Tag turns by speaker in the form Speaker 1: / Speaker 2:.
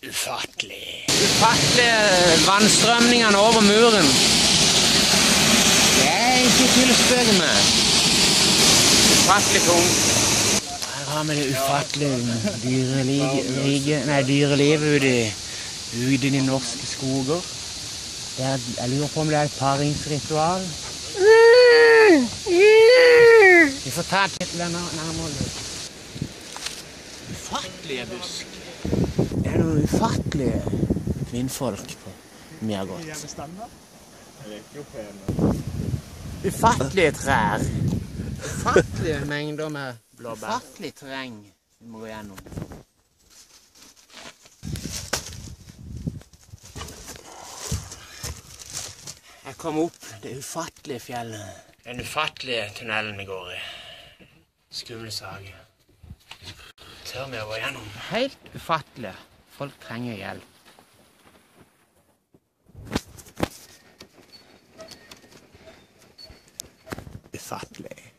Speaker 1: Ufattelig. Ufattelige vannstrømningene over muren. Det er ikke til å spøke med. Ufattelig tungt. Her har vi det ufattelige dyrelivet ute i de norske skoger. Jeg lurer på om det er et paringsritual. Vi får ta et litt nærmere. Ufattelige busk. Det er noen ufattelige kvinnfolk på Mjærgård. Ufattelige trær. Ufattelige mengder med blåbær. Ufattelig terreng vi må gå gjennom. Jeg kom opp det ufattelige fjellet. Den ufattelige tunnelen vi går i. Skumle sager. Tør vi å gå gjennom? Helt ufattelig. Folk trenger hjelp. Ufattelig.